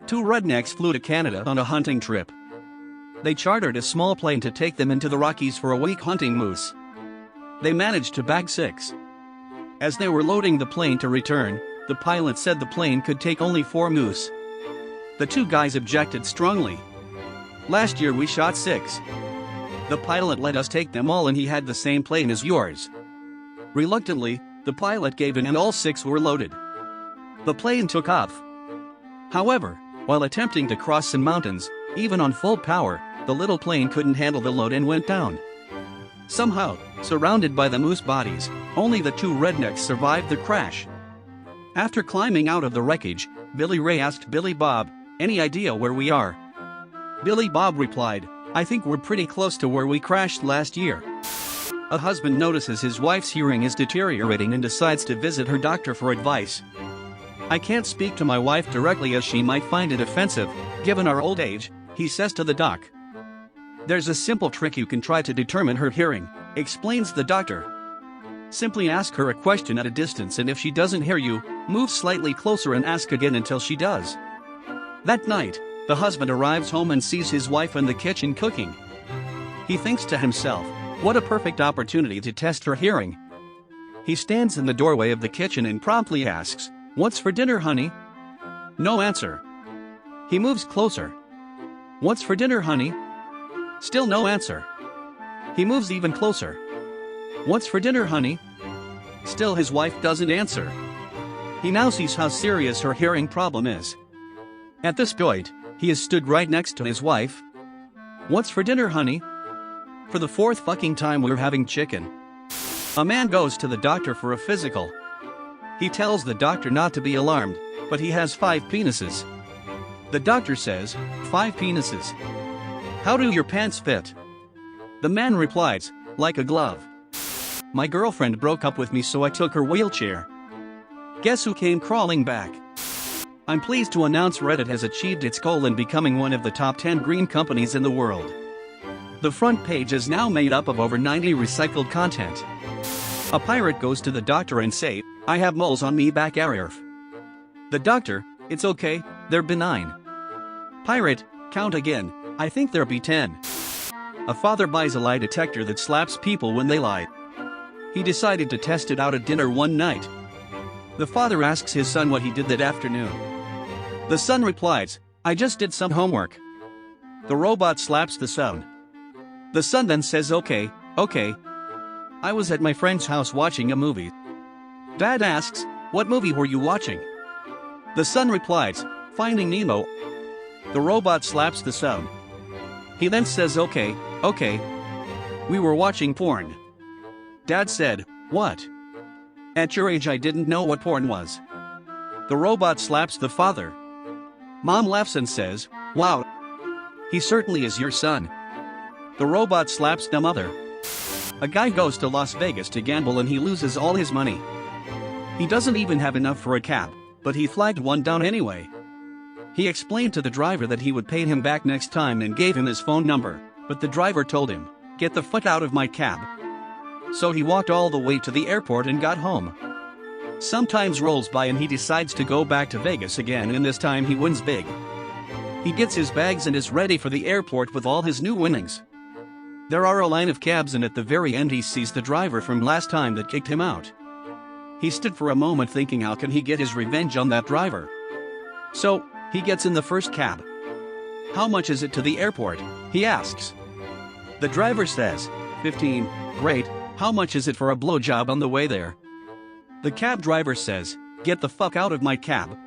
Two rednecks flew to Canada on a hunting trip. They chartered a small plane to take them into the Rockies for a week hunting moose. They managed to bag 6. As they were loading the plane to return, the pilot said the plane could take only 4 moose. The two guys objected strongly. "Last year we shot 6. The pilot let us take them all and he had the same plane as yours." Reluctantly, the pilot gave in and all 6 were loaded. The plane took off. However, while attempting to cross some mountains, even on full power, the little plane couldn't handle the load and went down. Somehow, surrounded by the moose bodies, only the two rednecks survived the crash. After climbing out of the wreckage, Billy Ray asked Billy Bob, "Any idea where we are?" Billy Bob replied, "I think we're pretty close to where we crashed last year." A husband notices his wife's hearing is deteriorating and decides to visit her doctor for advice. "I can't speak to my wife directly as she might find it offensive, given our old age," he says to the doc. "There's a simple trick you can try to determine her hearing," explains the doctor. "Simply ask her a question at a distance and if she doesn't hear you, move slightly closer and ask again until she does." That night, the husband arrives home and sees his wife in the kitchen cooking. He thinks to himself, "What a perfect opportunity to test her hearing." He stands in the doorway of the kitchen and promptly asks, "What's for dinner, honey?" No answer. He moves closer. "What's for dinner, honey?" Still no answer. He moves even closer. "What's for dinner, honey?" Still his wife doesn't answer. He now sees how serious her hearing problem is. At this point, he has stood right next to his wife. "What's for dinner, honey?" "For the 4th fucking time we're having chicken." A man goes to the doctor for a physical. He tells the doctor not to be alarmed, but he has 5 penises. The doctor says, "5 penises? How do your pants fit?" The man replies, "Like a glove. My girlfriend broke up with me so I took her wheelchair." Guess who came crawling back? I'm pleased to announce Reddit has achieved its goal in becoming one of the top 10 green companies in the world. The front page is now made up of over 90 recycled content. A pirate goes to the doctor and say, "I have moles on me back area." The doctor, "It's okay, they're benign." Pirate, "Count again, I think there be 10. A father buys a lie detector that slaps people when they lie. He decided to test it out at dinner one night. The father asks his son what he did that afternoon. The son replies, "I just did some homework." The robot slaps the son. The son then says, okay. I was at my friend's house watching a movie." Dad asks, "What movie were you watching?" The son replies, "Finding Nemo." The robot slaps the son. He then says, okay. We were watching porn." Dad said, "What? At your age I didn't know what porn was." The robot slaps the father. Mom laughs and says, "Wow. He certainly is your son." The robot slaps the mother. A guy goes to Las Vegas to gamble and he loses all his money. He doesn't even have enough for a cab, but he flagged one down anyway. He explained to the driver that he would pay him back next time and gave him his phone number, but the driver told him, "Get the fuck out of my cab." So he walked all the way to the airport and got home. Some time rolls by and he decides to go back to Vegas again, and this time he wins big. He gets his bags and is ready for the airport with all his new winnings. There are a line of cabs and at the very end he sees the driver from last time that kicked him out. He stood for a moment thinking how can he get his revenge on that driver. So, he gets in the first cab. "How much is it to the airport?" he asks. The driver says, 15, "Great, how much is it for a blowjob on the way there?" The cab driver says, "Get the fuck out of my cab."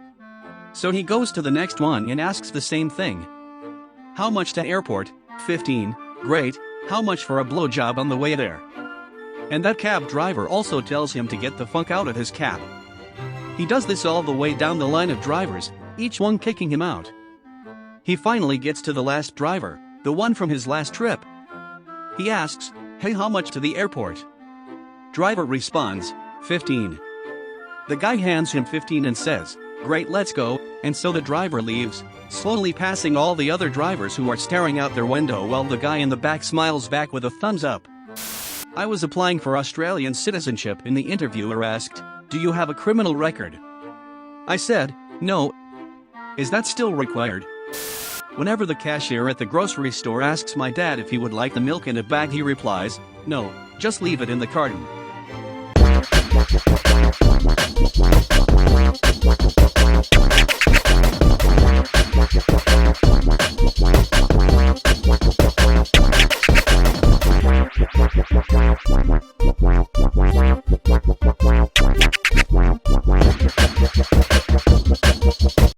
So he goes to the next one and asks the same thing. "How much to airport?" 15, "Great, how much for a blowjob on the way there?" And that cab driver also tells him to get the fuck out of his cab. He does this all the way down the line of drivers, each one kicking him out. He finally gets to the last driver, the one from his last trip. He asks, "Hey, how much to the airport?" Driver responds, 15. The guy hands him 15 and says, "Great, let's go," and so the driver leaves, slowly passing all the other drivers who are staring out their window while the guy in the back smiles back with a thumbs up. I was applying for Australian citizenship and the interviewer asked, "Do you have a criminal record?" I said, "No." Is that still required? Whenever the cashier at the grocery store asks my dad if he would like the milk in a bag, he replies, "No, just leave it in the carton."